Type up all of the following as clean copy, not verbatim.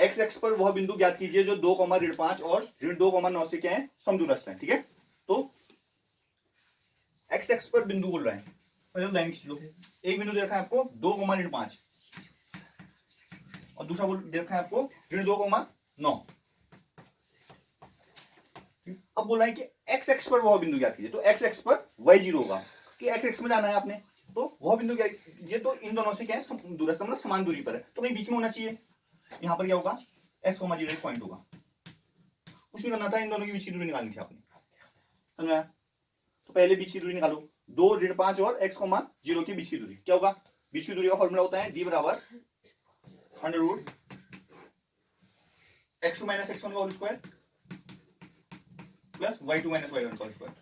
X x पर वह बिंदु ज्ञात कीजिए जो 2,5 और ऋण 2,9 से क्या है, समदूरस्थ है। ठीक है, तो एक्स एक्स पर बिंदु बोल रहा है, पहले लाइन खींच लो। एक बिंदु दे रखा है आपको 2,5 और दूसरा दे रखा है आपको ऋण 2,9। अब बोल रहा है कि एक्स एक्स पर वह बिंदु ज्ञात कीजिए, तो एक्स एक्स पर y0 होगा कि एक्स एक्स में जाना है आपने, तो वह बिंदु क्या ये, तो इन दोनों से क्या है, दूरस्थ मतलब समान दूरी पर है, तो कहीं बीच में होना चाहिए। यहाँ पर क्या होगा, x,0 एक पॉइंट होगा, कुछ नहीं करना था, इन दोनों की बीच की दूरी निकालनी थी आपने, समझ में आया? तो पहले बीच की दूरी निकालो, 2,5 और x,0 के बीच की दूरी क्या होगा, बीच की दूरी का फॉर्मूला होता है d बराबर √ x2 - x1 का whole square plus y2 - y1 का होल स्क्वायर।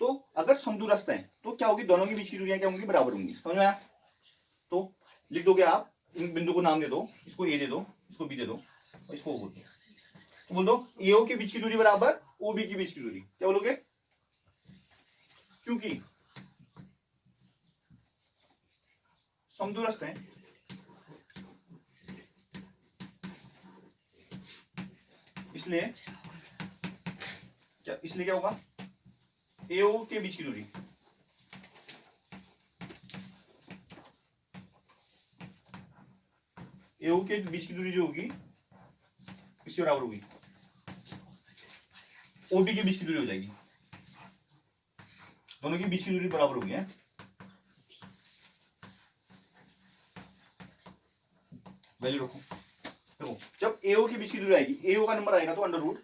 तो अगर समदूरस्थ है तो क्या होगी, दोनों की बीच की दूरियां क्या होंगी, बराबर होंगी, समझ में आया? तो लिख दोगे आप, इन बिंदु को नाम दे दो, इसको ए दे दो, इसको बी दे दो और इसको बोल दो, तो बोल दो एओ की बीच की दूरी बराबर ओबी की बीच की दूरी, क्या बोलोगे, क्योंकि समदूरस्थ है इसलिए क्या होगा, एओ के बीच की दूरी एओ के बीच की दूरी जो होगी किसके बराबर होगी, ओबी के बीच की दूरी हो जाएगी, दोनों की बीच की दूरी बराबर होगी है। वैल्यू रखो, देखो जब एओ की बीच की दूरी आएगी, एओ का नंबर आएगा तो अंडर रूट,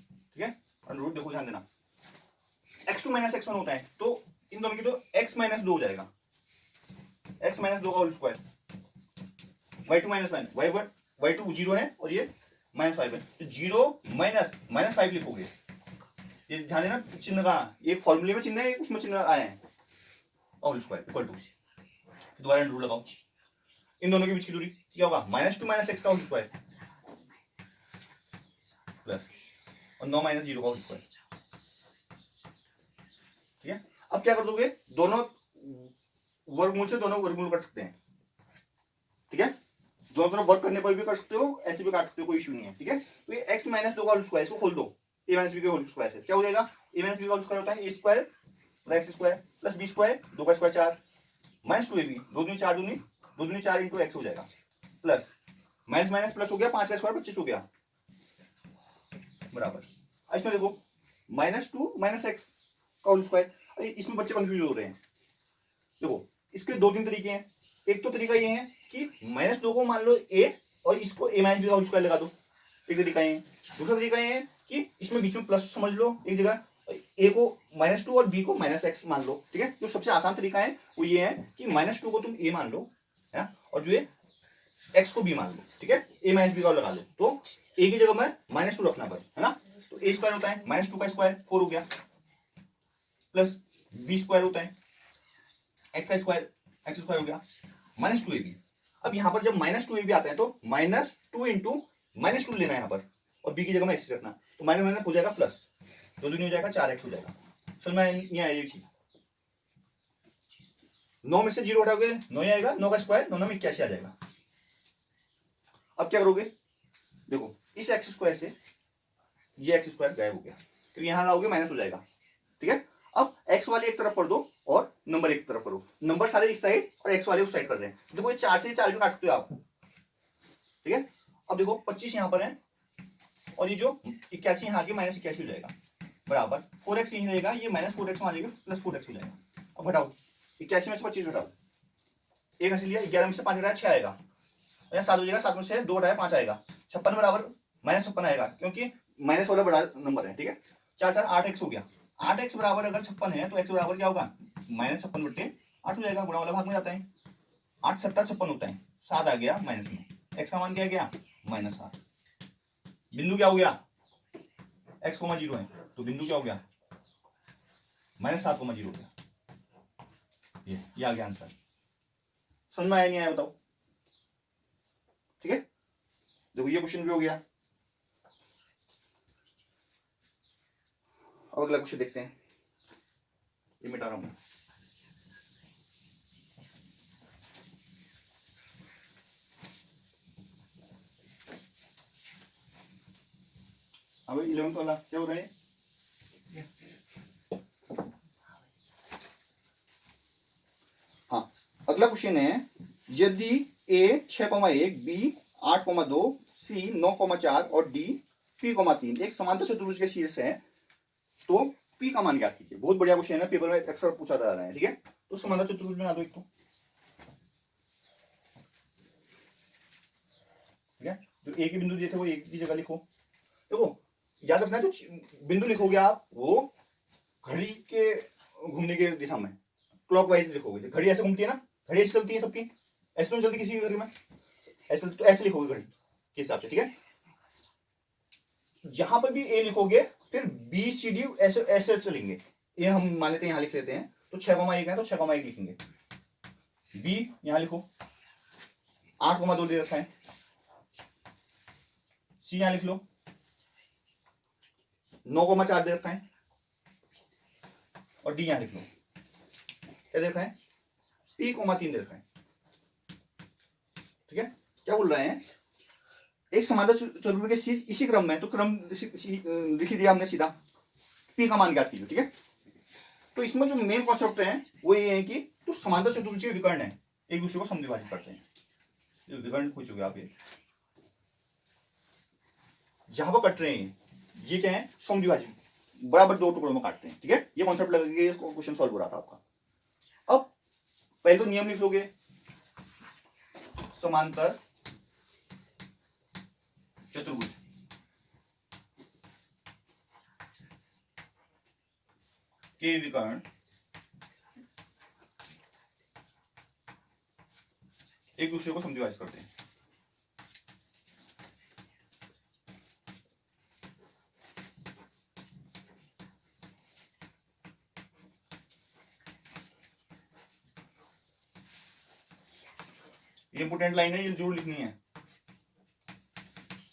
ठीक है, अंडर रूट, देखो ध्यान देना, x2 - x1 होता है तो इन दोनों की तो x - 2 हो जाएगा, x - 2 का होल स्क्वायर, y2 - 1, y2 0 है और ये -5 है, तो 0 - -5 लिखोगे, ये ध्यान देना चिन्ह का, ये फॉर्मूले में चिन्ह है, उसमें चिन्ह आए हैं, होल स्क्वायर इक्वल टू, दोबारा रूल लगाओ, इन दोनों के बीच की दूरी क्या होगा, -2 - x का होल स्क्वायर प्लस और 9 - 0 का होल स्क्वायर। ठीक है, अब क्या कर दोगे, दोनों वर्गमूल से दोनों वर्गमूल कर सकते हैं, ठीक है, दोनों तरफ वर्क करने पर भी कर सकते हो, ऐसे भी काट सकते हो, कोई इशू नहीं है। ठीक है, तो ये x - 2 का होल स्क्वायर, इसको खोल दो, a - b के होल स्क्वायर से क्या हो जाएगा, a - b का होल स्क्वायर होता है a square x square plus b square, 2 का स्क्वायर 4 -2ab, 2 दूनी 4 दूनी 2 दूनी 4 इंटू x हो जाएगा, प्लस माइनस माइनस प्लस हो गया, 5 का स्क्वायर 25 हो गया, बराबर। इसमें देखो -2 - x का होल स्क्वायर, इसमें बच्चे कंफ्यूज हो रहे हैं, देखो इसके 2-3 तरीके हैं, एक तो तरीका ये है कि -2 को मान लो a और इसको a - b का होल स्क्वायर लगा दो, एक तरीका ये है। दूसरा तरीका ये है कि इसमें बीच में प्लस समझ लो एक जगह, a को -2 और b को -x मान लो, ठीक है। जो सबसे आसान तरीका है वो ये है कि -2 को तुम a मान लो है, और जो है x को b मान लो, ठीक है, a - b का लगा लो, तो a की जगह में -2 रखना पड़े, है ना, तो a स्क्वायर होता है -2 का स्क्वायर 4 हो गया, प्लस b स्क्वायर होता है x का स्क्वायर x स्क्वायर हो गया, -2ab। अब यहाँ पर जब -2ab आता है तो -2 इंटू -2 लेना है यहाँ पर, और b की जगह में x रखना, तो माइनस माइनस हो जाएगा प्लस, 2 दूनी हो जाएगा 4x हो जाएगा। समझ में नहीं आया ये चीज, 9 में से 0 हटाओगे 9 ही आएगा, 9 का स्क्वायर 9 में 81 आ जाएगा। अब क्या करोगे, देखो इस x स्क्वायर से ये x स्क्वायर गायब हो गया, तो यहाँ लाओगे माइनस हो जाएगा, ठीक है। अब x वाले एक तरफ कर दो और नंबर एक तरफ करो, नंबर सारे इस साइड और x वाले उस साइड कर रहे हैं, देखो ये 4 से 4 भी काट सकते हो आप, ठीक है। अब देखो 25 यहाँ पर है और ये जो 81 यहाँ आगे -81 हो जाएगा, बराबर 4x यहीं रहेगा, ये -4x वहां जाएगा प्लस 4x हो जाएगा। अब घटाओ 81 में से 25 घटाओ, एक हंसी लिया, 11 में से 5 घटाया 6 आएगा, 7 हो जाएगा, 7 में से 2 घटाया 5 आएगा, 56 बराबर -56 आएगा, क्योंकि माइनस वाला बड़ा नंबर है, ठीक है। 4 4 8x हो गया, 8x बराबर अगर 56 है तो x बराबर क्या होगा, -56/8 हो जाएगा, गुणा वाला भाग में जाता है, 8 7 56 होता है, 7 आ गया माइनस में, x का मान क्या गया -7, बिंदु क्या हो गया x, 0 है, तो बिंदु क्या हो गया -7, 0 हो गया, ये आ गया आंसर। समझ में आया नहीं आया बताओ, ठीक है। देखो ये क्वेश्चन भी हो गया। अब अगला क्वेश्चन देखते हैं, ये मिटा रहा हूं। अब 11th वाला क्या हो रहा है? हाँ, अगला क्वेश्चन है, यदि ए 6,1, बी 8,2, सी 9,4 और डी P,3 एक समांतर चतुर्भुज के शीर्ष है, तो P का मान ज्ञात कीजिए। बहुत बढ़िया क्वेश्चन है, पेपर में अक्सर पूछा जा रहा है। ठीक है, तो समांतर चतुर्भुज बना दो एक तो। ठीक है, जो ए के बिंदु दिए थे वो एक की जगह लिखो। देखो याद रखना, जो बिंदु लिखोगे आप वो घड़ी के घूमने के दिशा में क्लॉकवाइज लिखोगे। घड़ी ऐसे घूमती है ना, घड़ी ऐसे चलती है सबकी, ऐसे तो नहीं चलती किसी की घड़ी में, ऐसे तो ऐसे लिखोगे घड़ी के हिसाब से। ठीक है, जहां पर भी ए लिखोगे फिर बी सी डी ऐसे ऐसे चलेंगे। ए हम मान लेते हैं यहां लिख लेते हैं, तो 6,1 है तो 6,1 लिखेंगे। बी यहां लिखो, 8,2 दे रखा है, सी यहां लिख लो, 9,4 दे रखा है, और डी यहां लिख लो, क्या दे रखा है? P,3 दे रखा है। ठीक है, क्या बोल रहे हैं, एक समांतर चतुर्भुज के इसी क्रम में, तो क्रम लिख दिया हमने सीधा, P का मान ज्ञात कीजिए। ठीक है, तो इसमें जो मेन कॉन्सेप्ट है वो ये है कि तो समांतर चतुर्भुज के विकर्ण है, एक दूसरे को समद्विभाजित करते हैं। विकर्ण पूछ चुके आप, ये जहां पर कट रहे हैं ये क्या है? समद्विभाजित, बराबर दो टुकड़ों में काटते हैं। ठीक है, ये कॉन्सेप्ट लगेगा, इसको क्वेश्चन सॉल्व हो रहा था आपका। अब पहले तो नियम लिख लोगे, समांतर चतुर्भुज के विकर्ण एक दूसरे को समद्विभाजित करते हैं। ये इंपोर्टेंट लाइन है, ये जरूर लिखनी है।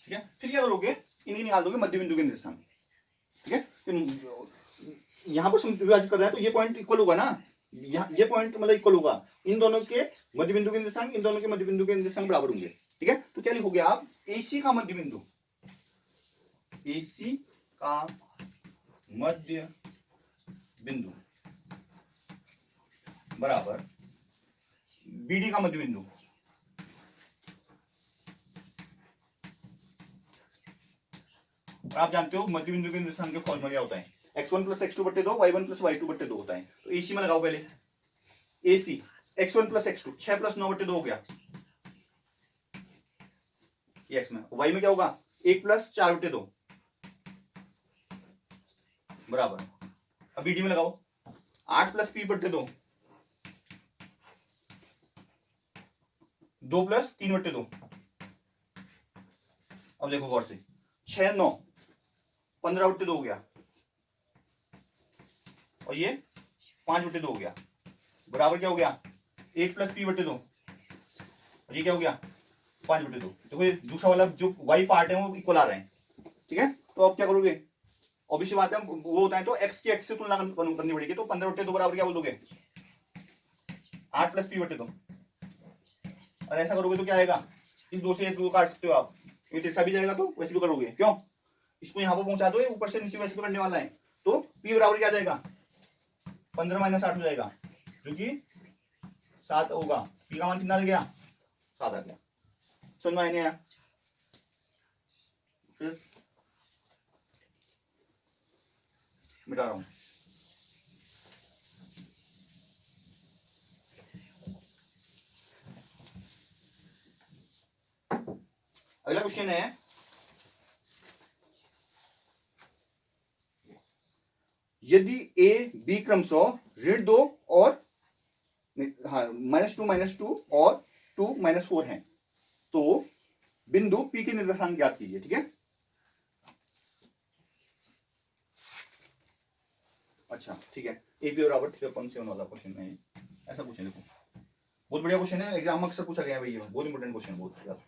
ठीक है, फिर क्या करोगे, इन्हें निकाल दोगे मध्य बिंदु के निर्देशांक। ठीक है, यहां पर विभाजित कर रहे हैं तो ये पॉइंट इक्वल होगा ना, ये पॉइंट मतलब इक्वल होगा, इन दोनों के मध्य बिंदु के निर्देशांक, इन दोनों के मध्य बिंदु के निर्देशांक बराबर होंगे। ठीक है, तो क्या लिखोगे आप, AC का मध्य बिंदु, AC का मध्य बिंदु बराबर BD का मध्य बिंदु। और आप जानते हो मध्य बिंदु के निर्देशांक के फॉर्मूला क्या होता है, x1 प्लस x2 बट्टे 2, y1 प्लस y2 बट्टे 2 होता है। तो AC में लगाओ पहले, AC x1 plus x2 6 plus 9 बट्टे 2 हो गया, ये x में। y में क्या होगा, 1 प्लस 4 बट्टे 2 बराबर। अब BD में लगाओ, 8 प्लस p बट्टे 2, 2 प्लस 3 बट्टे 2। अब देखो गौर से, 6 9 15 बट्टे 2 हो गया, और ये 5 बट्टे 2 हो गया, बराबर क्या हो गया, 8 प्लस p बट्टे 2, और ये क्या हो गया, 5 बट्टे 2। देखो ये दूसरा वाला जो y पार्ट है वो इक्वल आ रहे हैं। ठीक है, तो अब क्या करोगे, ऑब्वियसली बात है वो होता है तो x की x से तुलना करनी पड़ेगी, तो 15 बट्टे 2 बराबर क्या बोल दोगे, 8 प्लस p बट्टे 2। और ऐसा करोगे तो क्या आएगा, इस 2 से 2 काट सकते हो आप, ये तिरछा भी जाएगा तो वैसे भी करोगे, क्यों, इसको यहां पर पहुंचा दो, ऊपर से नीचे वैसे भी करने वाला है, तो p बराबर क्या जाएगा, 15 माइनस 8 हो जाएगा, जो कि 7 होगा। p का मान कितना आ गया, 7 आ गया। समझ में आया, फिर मिटा रहा हूं। अगला क्वेश्चन है, यदि A B क्रमशः ऋण 2 और -2 और 2 -4 है, तो बिंदु P के निर्देशांक ज्ञात कीजिए। ठीक है, अच्छा ठीक है, AP बराबर 3/7 वाला क्वेश्चन है, ऐसा पूछे। देखो बहुत बढ़िया क्वेश्चन है, एग्जाम में अक्सर पूछा गया है भाई, ये बहुत इंपॉर्टेंट क्वेश्चन, बहुत ज्यादा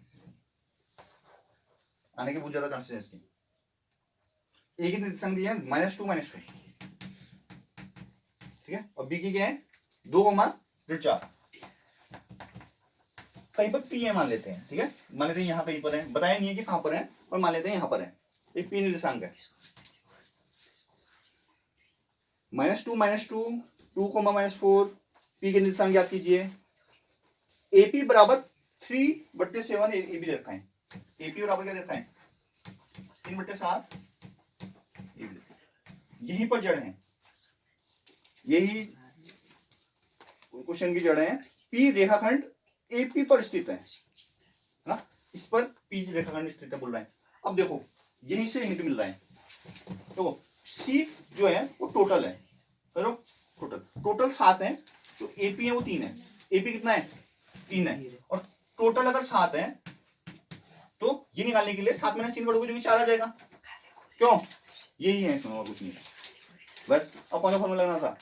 आने के बहुत ज्यादा चांसेस है इसके। A की निर्देशांक दिया है -2 ठीक है, और B की क्या है 2,4, कहीं पर P है मान लेते हैं। ठीक है, मान लेते हैं यहाँ कहीं पर है, बताया नहीं है कि कहां पर है, और मान लेते हैं यहाँ पर है। एक पी निर्देशांक है, -2 2 -4, पी के निर्देशांक याद कीजिए। एपी बराबर 3/7 ए बी रखा है, एपी बराबर क्या रखा है 3/7 ए बी। यहीं पर जड़ है, यही क्वेश्चन की जड़ है। पी रेखाखंड एपी पर स्थित है ना, इस पर पी रेखाखंड स्थित है बोल रहा है। अब देखो यहीं से हिंट मिल रहा है, तो सी जो है वो टोटल है, करो टोटल 7 है, जो एपी है वो 3 है। एपी कितना है 3 है, और टोटल अगर 7 है तो ये निकालने के लिए 7 - 3 करोगे जो कि 4 आ जाएगा। क्यों, यही है इसमें, और कुछ नहीं है। बस अब कौन सा फॉर्मूला लगाना था,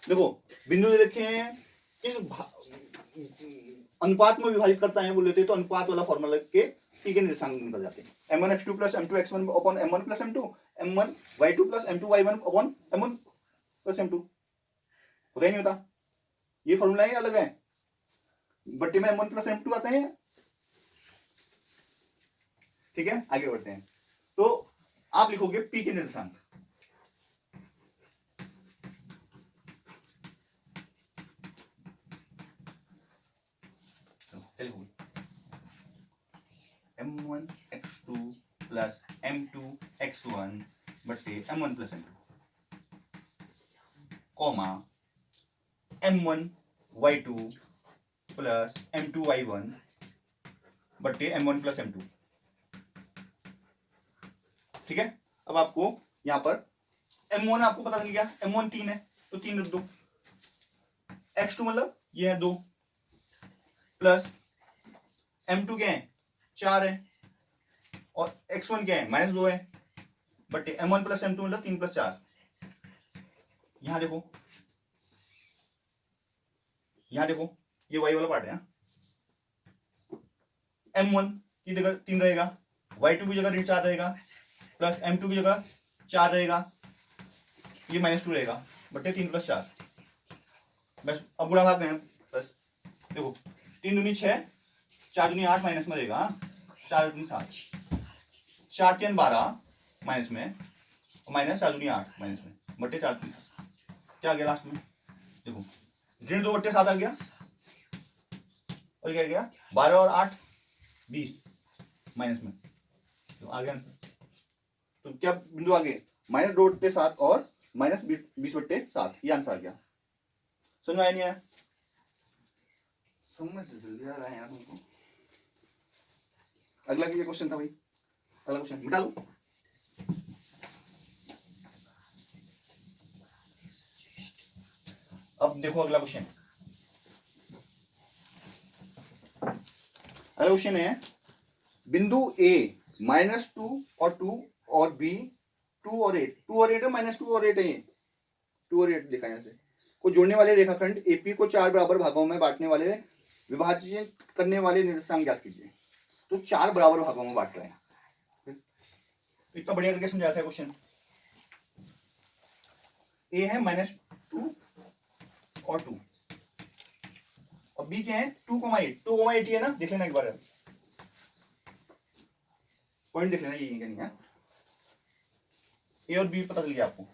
देखो बिंदु दे रखे हैं, किस अनुपात में विभाजित करता है बोले थे, तो अनुपात वाला फॉर्मूला के पी के निर्देशांक निकल जाते हैं। m1 x2 + m2 x1 upon m1 + m2, m1 y2 + m2 y1 upon m1 + m2। होता ही नहीं होता, ये फॉर्मूला ही अलग है, बट्टे में m1 + m2 आते हैं। ठीक है, आगे बढ़ते हैं। तो आप लिखोगे पी के निर्देशांक, m1 x2 + m2 x1 बट्टे m1 + m2, comma m1 y2 + m2 y1 बट्टे m1 + m2। ठीक है, अब आपको यहां पर m1 आपको पता चल गया, m1 3 है तो 3 रख दो, x2 मतलब ये है 2, प्लस m2 क्या है 4 है, और x1 क्या है -2 है, बट m1 + m2 मतलब 3 + 4। यहां देखो, यहां देखो ये y वाला पार्ट है, m1 की जगह 3 रहेगा, y2 की जगह 4 रहेगा, प्लस m2 की जगह 4 रहेगा, ये -2 रहेगा, बटे 3 + 4। बस अब बुरा भाग गए, बस देखो 3 दूनी 6, 4 दूनी 8 माइनस में रहेगा, 4 दूनी 7, 4 3 12 माइनस में, माइनस 4 दूनी 8 माइनस में, बटे 4 दूनी 7। क्या आ गया लास्ट में, देखो 2/7 आ गया, और क्या गया 12 और 8 20 माइनस में, तो आ गया आंसर। तो क्या बिंदु आ गए -2/7 और -20/7, ये आंसर आ गया। समझ में आया नहीं आया, समझ जल्दी आ रहा है यार तुमको। अगला क्या क्वेश्चन था भाई, अगला क्वेश्चन मिटा लो। अब देखो अगला क्वेश्चन, अगला क्वेश्चन है बिंदु ए -2 और 2 और बी 2 और 8, 2 और 8 है, -2 और 8 है, ये 2 और 8 लिखा है यहाँ से, को जोड़ने वाले रेखाखंड एपी को 4 बराबर भागों में बांटने वाले विभाजित करने वाले निर्देशांक ज्ञात कीजिए। तो 4 बराबर भागों में बांट रहे हैं, इतना बढ़िया करके समझाया था क्वेश्चन। ए है -2 और 2, और बी क्या है 2,8, 2,8 है ना, देख लेना एक बार, पॉइंट देख लेना, ये क्या नहीं है, ए और बी पता चल गया आपको।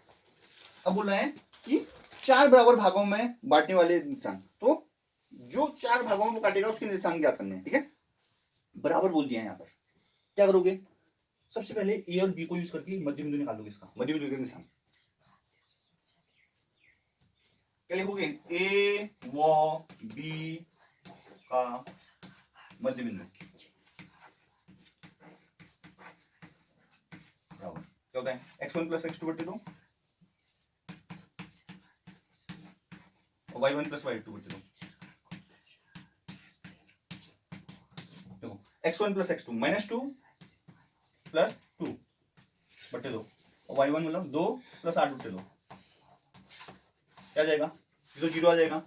अब बोल रहे हैं कि 4 बराबर भागों में बांटने वाले निशान, तो जो 4 भागों में काटेगा उसके निशान ज्ञात करने हैं। ठीक है, बराबर बोल दिया है यहाँ पर, क्या करोगे, सबसे पहले ए और बी को यूज करके मध्य बिंदु निकाल लोगे, इसका मध्य बिंदु का निशान क्या लिखोगे, ए व बी का मध्य बिंदु, क्या होता है x1 + x2 बटे 2 और y1 + y2 बटे 2। देखो x1 + x2 -2 + 2 बटे 2, और y1 मतलब 2 + 8 बटे 2, क्या आ जाएगा, ये तो 0 आ जाएगा,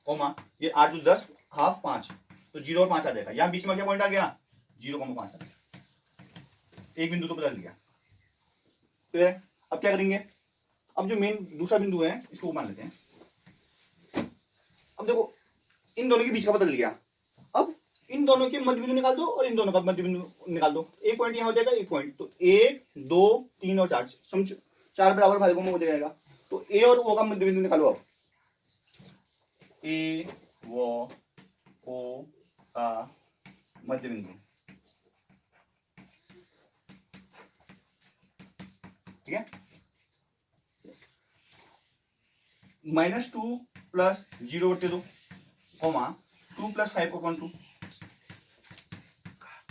कॉमा ये 8 × 10 हाफ 5, तो 0 और 5 आ जाएगा, यहाँ बीच में क्या पॉइंट आ गया 0,5 आ गया, एक बिंदु तो बदल गया। तो अब क्या करेंगे, अब जो मेन दूसरा बिंदु है इसको मान लेते हैं। अब देखो इन दोनों के बीच का बदल गया, अब इन दोनों के मध्य बिंदु निकाल दो और इन दोनों का मध्य बिंदु निकाल दो। एक पॉइंट यहाँ हो जाएगा, एक पॉइंट, तो 1 2 3 और 4 समझो, 4 बराबर भागों में हो जाएगा। तो ए और ओ का मध्य बिंदु निकालो। अब ए व ओ का मध्य बिंदु, ठीक है। -2 प्लस 0/2 कोमा 2 प्लस 5/2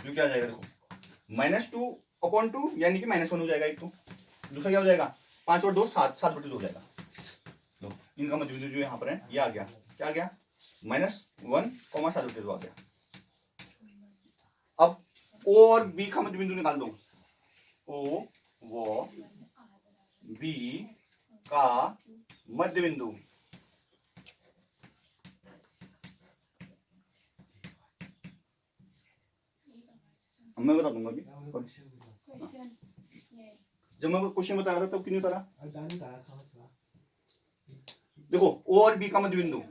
जो क्या आ जाएगा, देखो -2/2 यानी कि -1 हो जाएगा एक, तो दूसरा क्या हो जाएगा 5 और 2 7 7/2 हो जाएगा। लो इनका मध्य बिंदु जो यहाँ पर है ये आ गया, क्या आ गया -1, 7/2 आ गया। अब ओ और बी का मध्य बिंदु निकाल दो। ओ व बी का मध्य बिंदु, मैं बता दूंगा अभी। जब मैं क्वेश्चन बता रहा था तब क्यों नहीं बता रहा। देखो ओ और बी का मध्य बिंदु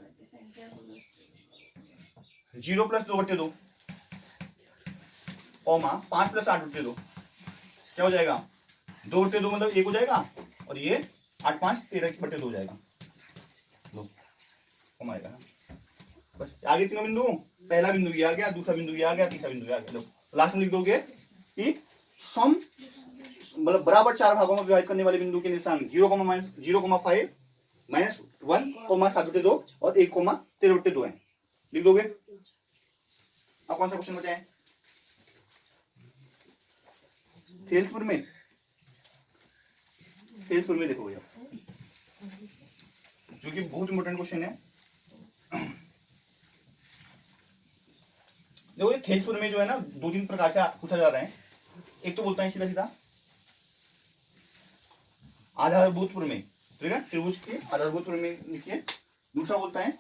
0 प्लस 2/2 ओमा 5 प्लस 8/2 क्या हो जाएगा 2/2 मतलब 1 हो जाएगा, और ये 8 5 13/2 हो जाएगा। लो कम आएगा बस। आगे तीनों बिंदु, पहला बिंदु ये आ गया, दूसरा बिंदु ये आ गया, तीसरा बिंदु ये आ गया। लो लास्ट में लिख दोगे कि सम मतलब बराबर 4 भागों में विभाजित करने वाले बिंदु के निशान 0,5 -1 7/2 और 1,13/2 है। लिख दोगे। अब कौन सा क्वेश्चन बचा है थेल्सपुर में, थेल्सपुर में देखो भैया, जो कि बहुत इंपॉर्टेंट क्वेश्चन है। देखो ये थेल्सपुर में जो है ना 2-3 प्रकार से पूछा जा रहा है। एक तो बोलता है सीधा सीधा आधारभूत में, ठीक है, त्रिभुज के आधारभूत में लिखिए। दूसरा बोलता है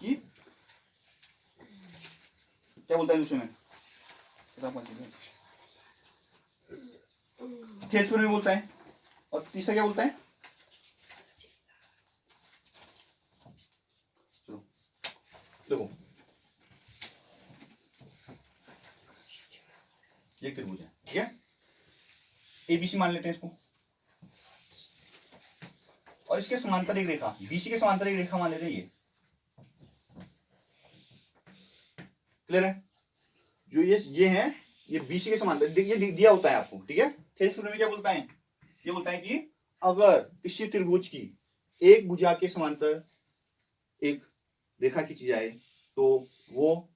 कि क्या बोलता है दूसरे में, थेल्सपुर में बोलता है, और तीसरा क्या बोलता है, चलो देखो ये त्रिभुज है, ठीक है, एबीसी मान लेते हैं इसको, और इसके समांतर एक रेखा बीसी के समांतर एक रेखा मान लेते हैं ये। क्लियर है, जो ये है ये बीसी के समांतर, ये दिया होता है आपको, ठीक है। थेल्सपुर में क्या बोलता है, ये बोलता है कि अगर किसी त्रिभुज की एक भुजा के समांतर एक रेखा खींची जाए तो वो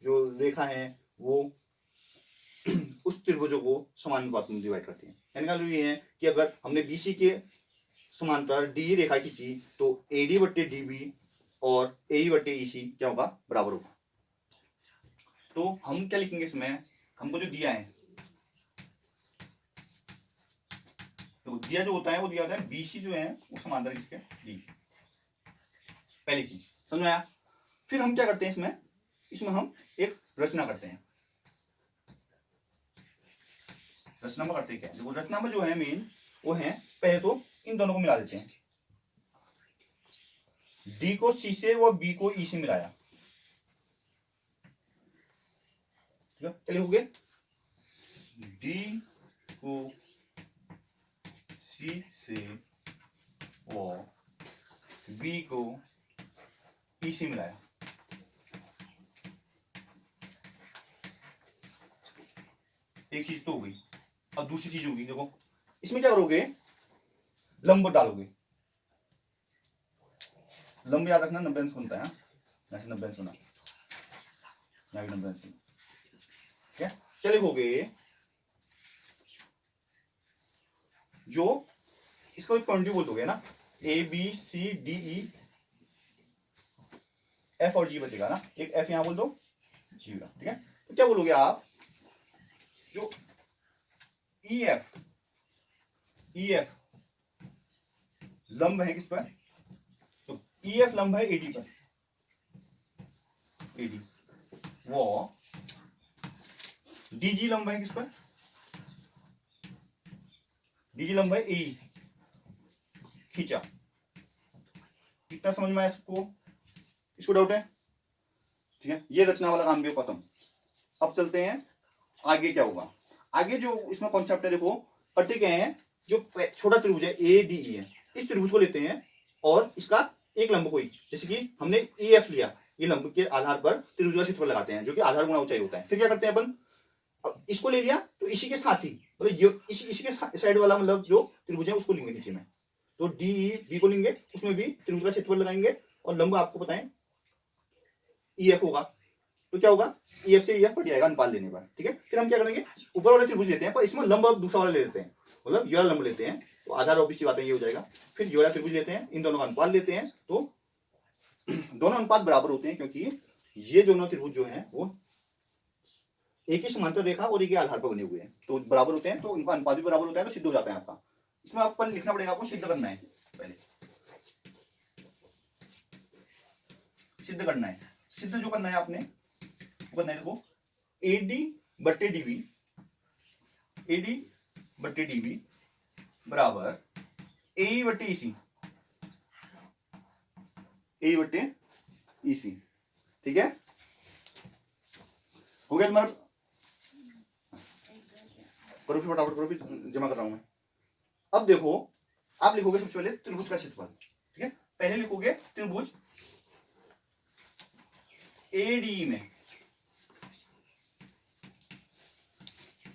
जो रेखा है वो उस त्रिभुजों को समान अनुपात में डिवाइड करती है। यानी का ये है कि अगर हमने बीसी के समांतर डी रेखा खींची तो एडी बट्टे डीबी और एई बट्टे ईसी क्या होगा, बराबर होगा। तो हम क्या लिखेंगे इसमें, हमको जो दिया है, तो दिया जो होता है वो दिया होता है बीसी जो है वो समांतर किसके डी, पहली चीज समझ में आया। फिर हम क्या करते हैं इसमें हम एक रचना करते हैं। रचना में करते क्या है, देखो रचना में जो है मेन वो है, पहले तो इन दोनों को मिला देते हैं, डी को सी से व बी को ई से मिलाया, ठीक है। चलिए हो गए, डी को सी से व बी को ई से मिलाया, एक चीज तो हो गई। अब दूसरी चीज होगी, देखो इसमें क्या करोगे, लंब डालोगे। लंब याद रखना 90 अंश बनता है, यहाँ 90 अंश बना, यहाँ भी 90 अंश बना, ठीक है। क्या लिखोगे, जो इसको एक पॉइंट बोल दोगे ना, A B C D E F और जी बचेगा ना, एक एफ यहां बोल दो, जी का, ठीक है। तो क्या बोलोगे आप, जो ई एफ लंब है किस पर, तो ई एफ लंब है एडी पर, एडी वो डीजी लंब है किस पर, डीजी लंब है ए, खींचा। कितना समझ में आया सबको, इसको डाउट है, ठीक है, ये रचना वाला काम भी खत्म। अब चलते हैं आगे क्या होगा। आगे जो इसमें कॉन्सेप्ट है, देखो पट्टे क्या है, जो छोटा त्रिभुज है ए डी ई है, इस त्रिभुज को लेते हैं और इसका एक लंब कोई, जैसे कि हमने ई एफ लिया, ये लंब के आधार पर त्रिभुज का क्षेत्रफल लगाते हैं जो कि आधार गुणा ऊंचाई होता है। फिर क्या करते हैं अपन, अब इसको ले लिया तो इसी के साथ ही मतलब इसी के साइड वाला मतलब जो त्रिभुज है उसको लेंगे नीचे में, तो डी को लेंगे, उसमें भी त्रिभुज का क्षेत्रफल लगाएंगे और लंब आपको पता है ई एफ होगा, तो क्या होगा ई एफ से ई एफ कट जाएगा अनुपात लेने पर। ठीक है, फिर हम क्या करेंगे, ऊपर वाले त्रिभुज लेते हैं पर इसमें लंब अब दूसरा वाला ले लेते हैं, मतलब ये वाला लंब लेते हैं, तो आधार ऑब्वियस सी बात है ये हो जाएगा। फिर ये वाला त्रिभुज लेते हैं, इन दोनों का अनुपात लेते हैं, तो दोनों अनुपात बराबर होते हैं क्योंकि ये दोनों त्रिभुज जो है वो एक ही समांतर रेखा और एक ही आधार पर बने हुए हैं, तो बराबर होते हैं, तो इनका अनुपात भी बराबर होता है, तो सिद्ध हो जाता है आपका। इसमें आपको लिखना पड़ेगा, आपको सिद्ध करना है, पहले सिद्ध करना है। सिद्ध जो करना है आपने वो करना है, देखो एडी बट्टे डीबी बराबर ए बट्टे ईसी, ए बट्टे ईसी। ठीक है, हो गया तुम्हारा, करो फिर फटाफट करो, फिर जमा कर रहा हूं मैं। अब देखो आप लिखोगे सबसे पहले त्रिभुज का क्षेत्रफल। ठीक है, पहले लिखोगे त्रिभुज एडी में,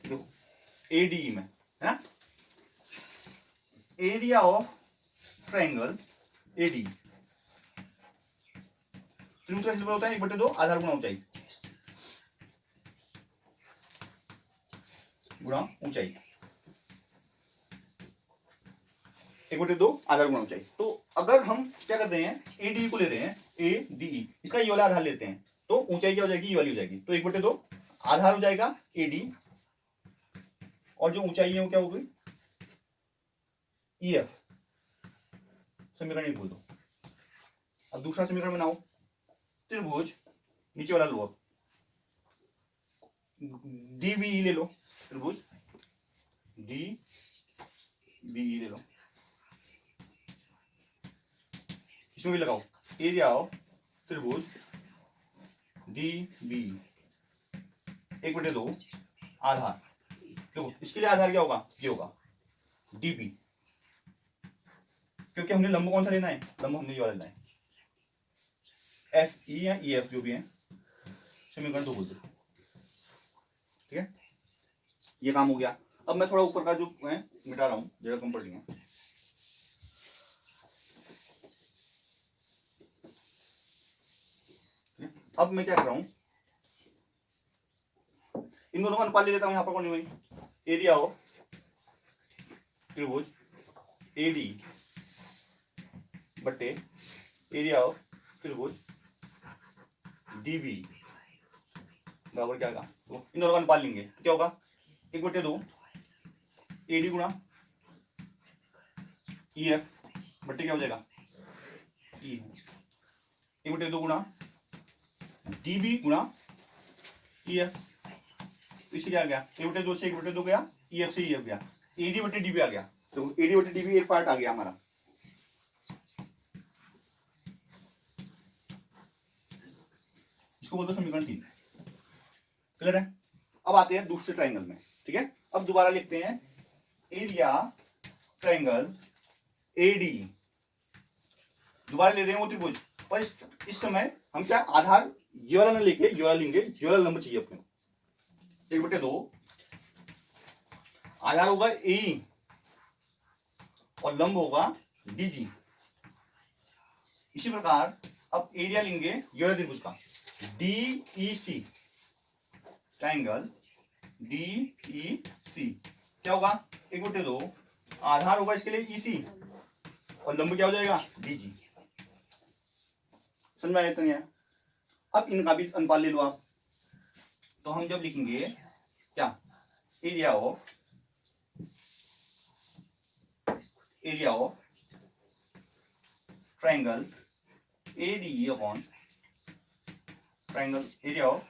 देखो एडी में है ना, एरिया ऑफ ट्रायंगल एडी, त्रिभुज का क्षेत्रफल होता है 1/2 आधार गुणा ऊंचाई गुणा ऊंचाई, 1/2 आधार गुणा ऊंचाई। तो अगर हम क्या कर रहे हैं, ए डी को ले रहे हैं, ए डी इसका ये वाला आधार लेते हैं, तो ऊंचाई क्या हो जाएगी, ये वाली हो जाएगी, तो 1/2 आधार हो जाएगा ए डी, और जो ऊंचाई है वो क्या होगी ई एफ। समीकरण एक बोल दो। अब दूसरा समीकरण बनाओ, त्रिभुज नीचे वाला लो, अब डीबीई ले लो, त्रिभुज डीबीई ले लो, इसमें भी लगाओ एरिया ऑफ त्रिभुज डीबीई 1/2 आधार, देखो इसके लिए आधार क्या होगा, ये होगा डीबी, क्योंकि हमने लंब कौन सा लेना है, लंब हमने ये वाला लेना है, एफ ई या ई एफ जो भी है, समीकरण 2 बोल दो। ठीक है, ये काम हो गया। अब मैं थोड़ा ऊपर का जो है मिटा रहा हूं, जगह कम पड़ रही है। अब मैं क्या कर रहा हूं, इन दोनों का अनुपात ले लेता हूं, यहां पर कौन नहीं हुई, एरिया ऑफ त्रिभुज एडी बट्टे एरिया ऑफ त्रिभुज डीबी बराबर क्या होगा, तो इन दोनों का अनुपात लेंगे तो क्या होगा 1/2 एडी गुणा ई एफ बट्टे क्या हो जाएगा ई, 1/2 गुणा डीबी गुणा ई एफ, इससे क्या आ गया 1/2 से 1/2 गया, ई एफ से ई एफ गया, एडी बट्टे डीबी आ गया, तो एडी बट्टे डीबी एक पार्ट आ गया हमारा। इसको बोलते समीकरण 3। क्लियर है, अब आते हैं दूसरे ट्रायंगल में। ठीक है, अब दोबारा लिखते हैं एरिया ट्रायंगल एडी, दोबारा ले रहे हैं वो त्रिभुज, पर इस समय हम क्या आधार ये वाला ना लेके ये वाला लेंगे, ये वाला लंब चाहिए अपने, 1/2 आधार होगा ए और लंब होगा डीजी। इसी प्रकार अब एरिया लेंगे ये वाला त्रिभुज का, डीईसी ट्रायंगल डीईसी, क्या होगा 1/2 आधार होगा इसके लिए ईसी और लंब क्या हो जाएगा डीजी। समझ में आया इतना? अब इनका भी अनुपात ले लो आप, तो हम जब लिखेंगे क्या area of triangle AD upon triangle area of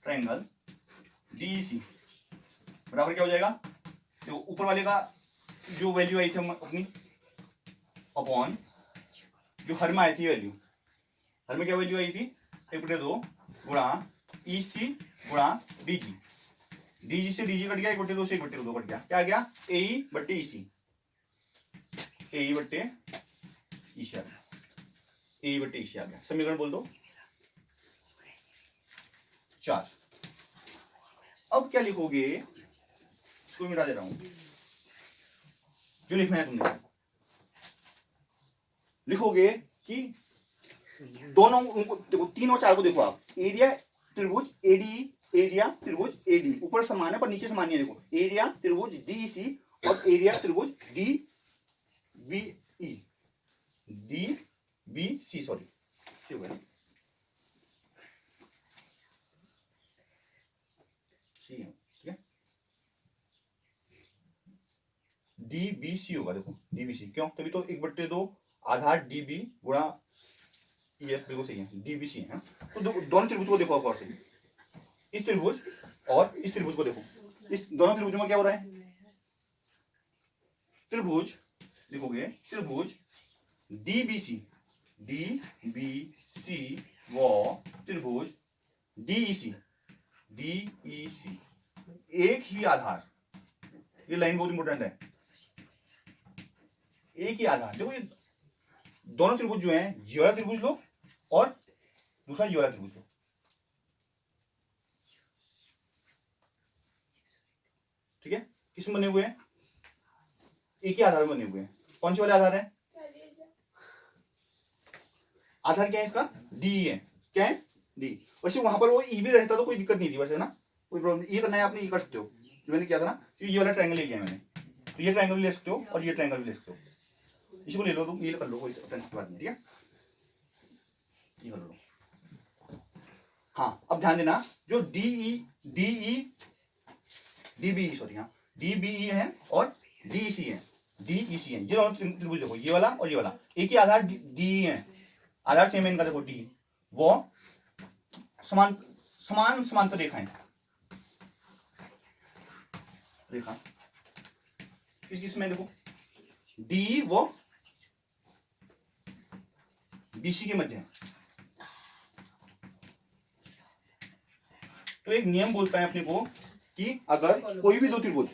triangle DC बराबर क्या हो जाएगा, तो ऊपर वाले का जो वैल्यू आई थी अपनी अपॉन जो हर में आई थी वैल्यू, हर में क्या वैल्यू आई थी 1/2 गुणा EC गुणा DG, DG से DG कट गया, 1/2 से 1/2 कट गया, क्या आ गया AE बट्टे EC, AE बट्टे EC आ गया, AE बट्टे EC आ गया। समीकरण बोल दो 4। अब क्या लिखोगे, इसको मिटा दे रहा हूं, जो लिखना है तुमने लिखोगे कि दोनों उनको देखो, 3 और 4 को देखो आप, एरिया त्रिभुज ADE, एरिया त्रिभुज AD, ऊपर समान है पर नीचे समान नहीं है। देखो एरिया त्रिभुज DEC और एरिया त्रिभुज DBC, सॉरी ठीक है, ठीक है, DBC होगा। देखो DBC क्यों, तभी तो 1/2 आधार DB गुणा EF, बिल्कुल सही है, DBC है। तो दोनों त्रिभुज को देखो और से, इस त्रिभुज और इस त्रिभुज को देखो, इस दोनों त्रिभुजों में क्या हो रहा है, त्रिभुज लिखोगे त्रिभुज DBC व त्रिभुज DEC एक ही आधार, ये लाइन बहुत इंपॉर्टेंट है, एक ही आधार। देखो ये दोनों त्रिभुज जो हैं, ये वाला त्रिभुज लो और दूसरा ये वाला त्रिभुज लो, ठीक है, किसमें बने हुए हैं, एक ही आधार में बने हुए हैं। कौन से वाले आधार है, आधार क्या है इसका, डी है, क्या है डी। वैसे वहां पर वो ई भी रहता तो कोई दिक्कत नहीं थी वैसे ना, कोई प्रॉब्लम, ये करना है आपने, ये कर सकते हो, जो मैंने किया था ना, तो ये वाला ट्रायंगल ले लिया मैंने, तो ये ट्रायंगल भी ले सकते हो और ये ट्रायंगल भी ले सकते हो, इसको ले लो तुम, ये कर लो, कोई टेंशन की बात नहीं, ठीक है, ये कर लो। हाँ अब ध्यान देना, जो DBE है और DEC है, ये दोनों त्रिभुज देखो, ये वाला और ये वाला, एक ही आधार DE है, आधार सेम है इनका, देखो D, वो समांतर रेखाएं, रेखा किस में, देखो DE वो BC के मध्य है। तो एक नियम बोलता है अपने को कि अगर कोई भी दो त्रिभुज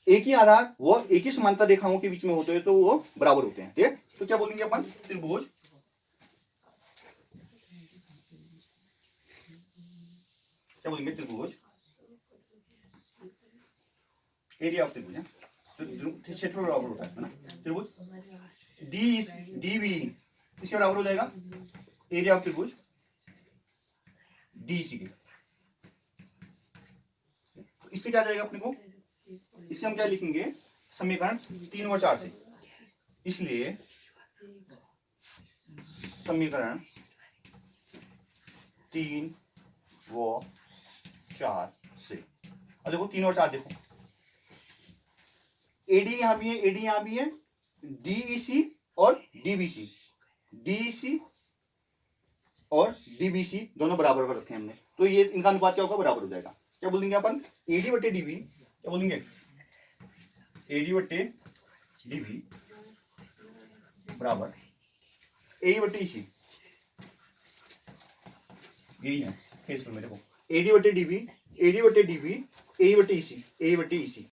एक ही आधार वो एक ही समांतर रेखाओं के बीच में होते हैं तो वो बराबर होते हैं, ठीक है। तो क्या बोलेंगे अपन, त्रिभुज क्या बोलेंगे, त्रिभुज एरिया ऑफ त्रिभुज है, तो क्षेत्र बराबर होता है इसमें ना, त्रिभुज DB इसके बराबर हो जाएगा एरिया ऑफ त्रिभुज DEC के। इससे क्या जाएगा अपने को, इससे हम क्या लिखेंगे, समीकरण 3 और 4 से, इसलिए समीकरण 3 व 4 से, और देखो 3 और 4 देखो, AD यहां भी है, AD यहां भी है, DEC और DBC, DEC और DBC दोनों बराबर कर रखे हैं हमने, तो ये इनका अनुपात क्या होगा, बराबर हो जाएगा। क्या बोलेंगे अपन, AD बट्टे DB, क्या बोलेंगे, AD बट्टे DB बराबर AE बट्टे EC, यही है फेस में, देखो AD बट्टे DB, AD बट्टे DB, AE बट्टे EC, AE बट्टे EC।